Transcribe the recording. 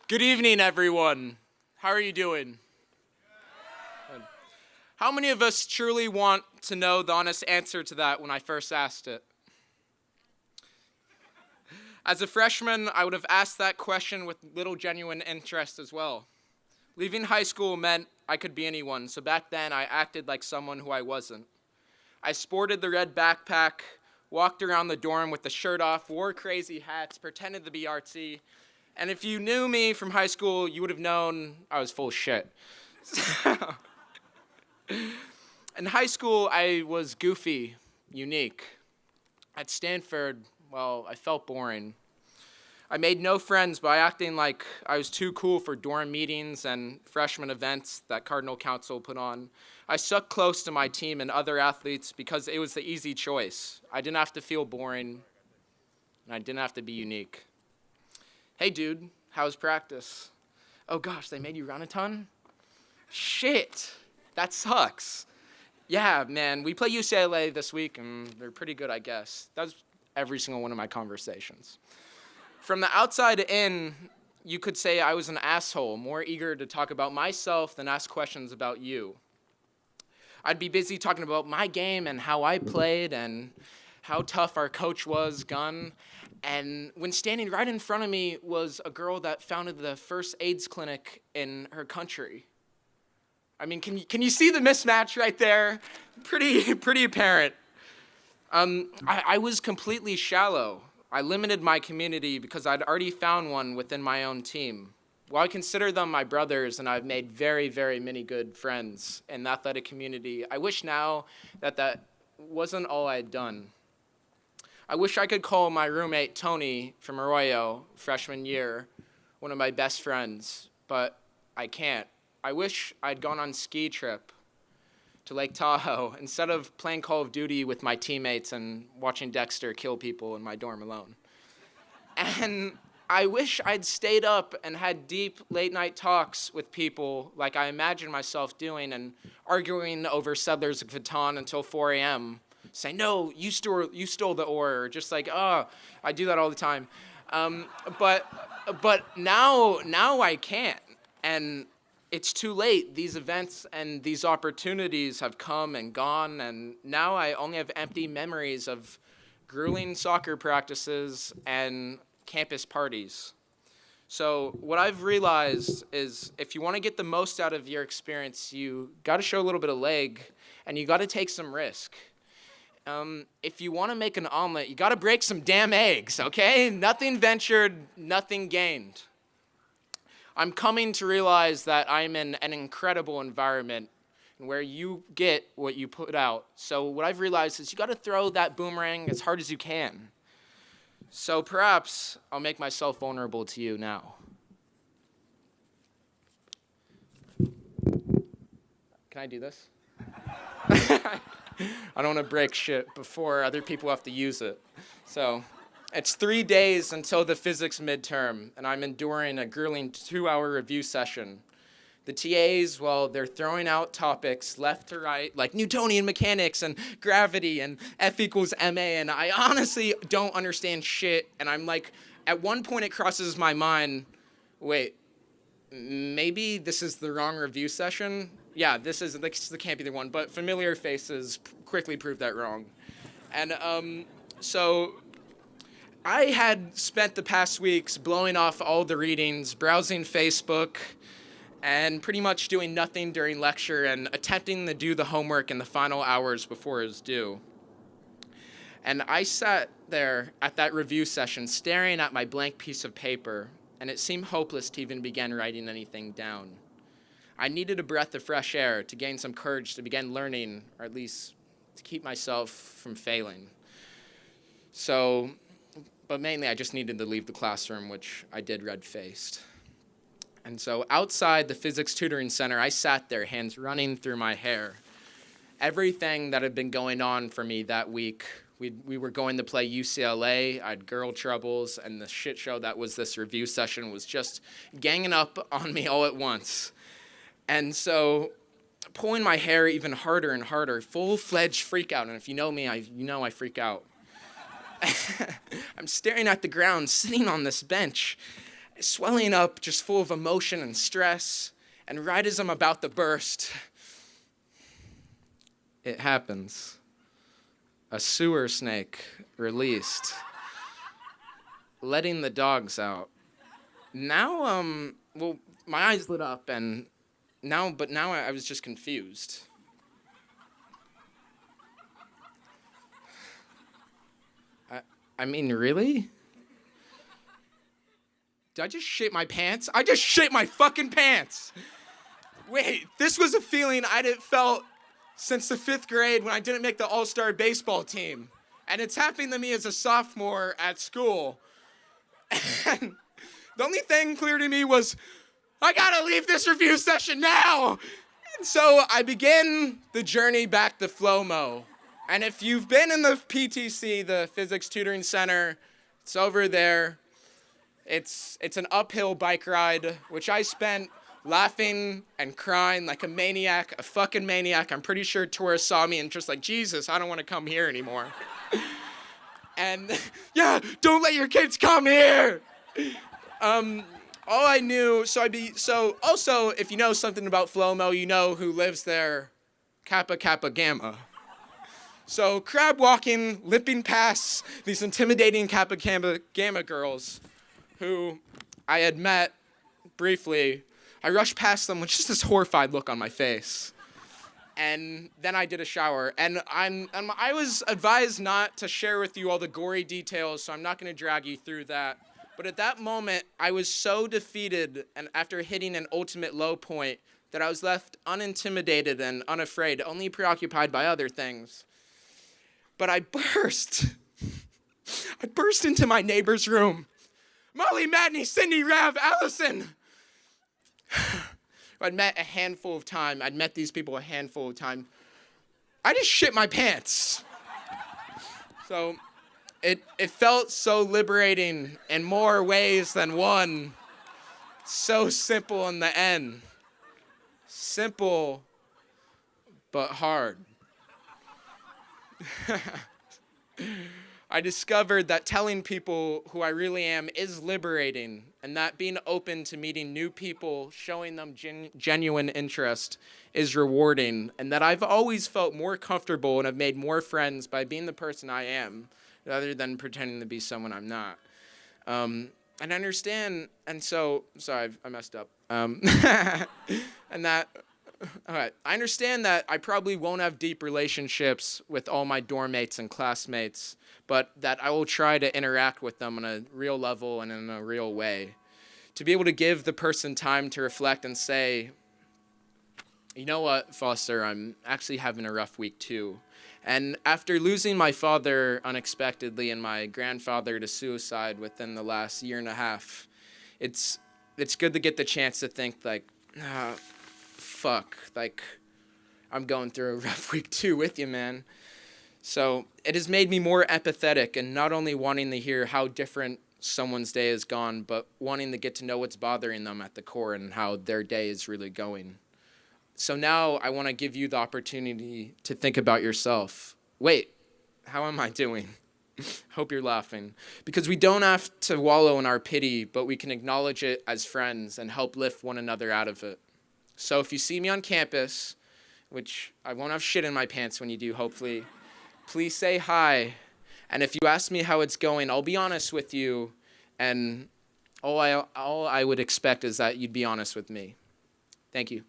Good evening, everyone. How are you doing? Good. How many of us truly want to know the honest answer to that when I first asked it? As a freshman, I would have asked that question with little genuine interest as well. Leaving high school meant I could be anyone, so back then I acted like someone who I wasn't. I sported the red backpack, walked around the dorm with the shirt off, wore crazy hats, pretended to be artsy, and if you knew me from high school, you would have known I was full of shit. In high school, I was goofy, unique. At Stanford, well, I felt boring. I made no friends by acting like I was too cool for dorm meetings and freshman events that Cardinal Council put on. I stuck close to my team and other athletes because it was the easy choice. I didn't have to feel boring, and I didn't have to be unique. Hey, dude, how's practice? Oh, gosh, they made you run a ton? Shit, that sucks. Yeah, man, we play UCLA this week, and they're pretty good, I guess. That's every single one of my conversations. From the outside in, you could say I was an asshole, more eager to talk about myself than ask questions about you. I'd be busy talking about my game and how I played and how tough our coach was, Gunn. And when standing right in front of me was a girl that founded the first AIDS clinic in her country. I mean, can you see the mismatch right there? Pretty apparent. I was completely shallow. I limited my community because I'd already found one within my own team. While I consider them my brothers and I've made very, very many good friends in the athletic community, I wish now that wasn't all I had done. I wish I could call my roommate Tony from Arroyo, freshman year, one of my best friends, but I can't. I wish I'd gone on ski trip to Lake Tahoe instead of playing Call of Duty with my teammates and watching Dexter kill people in my dorm alone. And I wish I'd stayed up and had deep late-night talks with people like I imagined myself doing and arguing over settlers of Catan until 4 a.m., say, no, you stole the ore, or just like, oh, I do that all the time. But now I can't, and it's too late. These events and these opportunities have come and gone, and now I only have empty memories of grueling soccer practices and campus parties. So what I've realized is if you want to get the most out of your experience, you got to show a little bit of leg, and you got to take some risk. If you want to make an omelet, you got to break some damn eggs, okay? Nothing ventured, nothing gained. I'm coming to realize that I'm in an incredible environment where you get what you put out. So what I've realized is you got to throw that boomerang as hard as you can. So perhaps I'll make myself vulnerable to you now. Can I do this? I don't want to break shit before other people have to use it. So it's 3 days until the physics midterm, and I'm enduring a grueling 2-hour review session. The TAs, well, they're throwing out topics left to right, like Newtonian mechanics and gravity and F equals ma, and I honestly don't understand shit, and I'm like, at one point it crosses my mind, wait, maybe this is the wrong review session? Yeah, this can't be the one, but familiar faces quickly prove that wrong. And so I had spent the past weeks blowing off all the readings, browsing Facebook, and pretty much doing nothing during lecture and attempting to do the homework in the final hours before it was due. And I sat there at that review session staring at my blank piece of paper, and it seemed hopeless to even begin writing anything down. I needed a breath of fresh air to gain some courage to begin learning, or at least to keep myself from failing. But mainly I just needed to leave the classroom, which I did red-faced. And so outside the physics tutoring center, I sat there, hands running through my hair. Everything that had been going on for me that week, we were going to play UCLA, I had girl troubles, and the shit show that was this review session was just ganging up on me all at once. And so pulling my hair even harder and harder, full-fledged freak out. And if you know me, you know I freak out. I'm staring at the ground, sitting on this bench, swelling up, just full of emotion and stress. And right as I'm about to burst, it happens. A sewer snake released, letting the dogs out. Now, my eyes lit up, and now I was just confused. I mean, really? Did I just shit my pants? I just shit my fucking pants! Wait, this was a feeling I hadn't felt since the 5th grade when I didn't make the all-star baseball team. And it's happening to me as a sophomore at school. And the only thing clear to me was, I gotta leave this review session now! And so I begin the journey back to Flomo. And if you've been in the PTC, the Physics Tutoring Center, it's over there. It's an uphill bike ride, which I spent laughing and crying like a maniac, a fucking maniac. I'm pretty sure tourists saw me and just like, Jesus, I don't want to come here anymore. And yeah, don't let your kids come here. All I knew, so also, if you know something about Flomo, you know who lives there, Kappa Kappa Gamma. So crab walking, limping past these intimidating Kappa Kappa Gamma girls who I had met briefly, I rushed past them with just this horrified look on my face. And then I did a shower. And I was advised not to share with you all the gory details, so I'm not going to drag you through that. But at that moment, I was so defeated, and after hitting an ultimate low point, that I was left unintimidated and unafraid, only preoccupied by other things. But I burst into my neighbor's room. Molly, Madney, Cindy, Rav, Allison. I'd met these people a handful of times. I just shit my pants. So it felt so liberating in more ways than one. So simple in the end. Simple, but hard. I discovered that telling people who I really am is liberating, and that being open to meeting new people, showing them genuine interest is rewarding, and that I've always felt more comfortable and have made more friends by being the person I am, rather than pretending to be someone I'm not. And I understand, and so, sorry, I messed up. And that, all right, I understand that I probably won't have deep relationships with all my dorm mates and classmates, but that I will try to interact with them on a real level and in a real way. To be able to give the person time to reflect and say, you know what, Foster, I'm actually having a rough week too. And after losing my father unexpectedly and my grandfather to suicide within the last year and a half, it's good to get the chance to think like, fuck, like, I'm going through a rough week too with you, man. So it has made me more empathetic and not only wanting to hear how different someone's day has gone, but wanting to get to know what's bothering them at the core and how their day is really going. So now I want to give you the opportunity to think about yourself. Wait, how am I doing? Hope you're laughing. Because we don't have to wallow in our pity, but we can acknowledge it as friends and help lift one another out of it. So if you see me on campus, which I won't have shit in my pants when you do, hopefully, please say hi. And if you ask me how it's going, I'll be honest with you. And all I would expect is that you'd be honest with me. Thank you.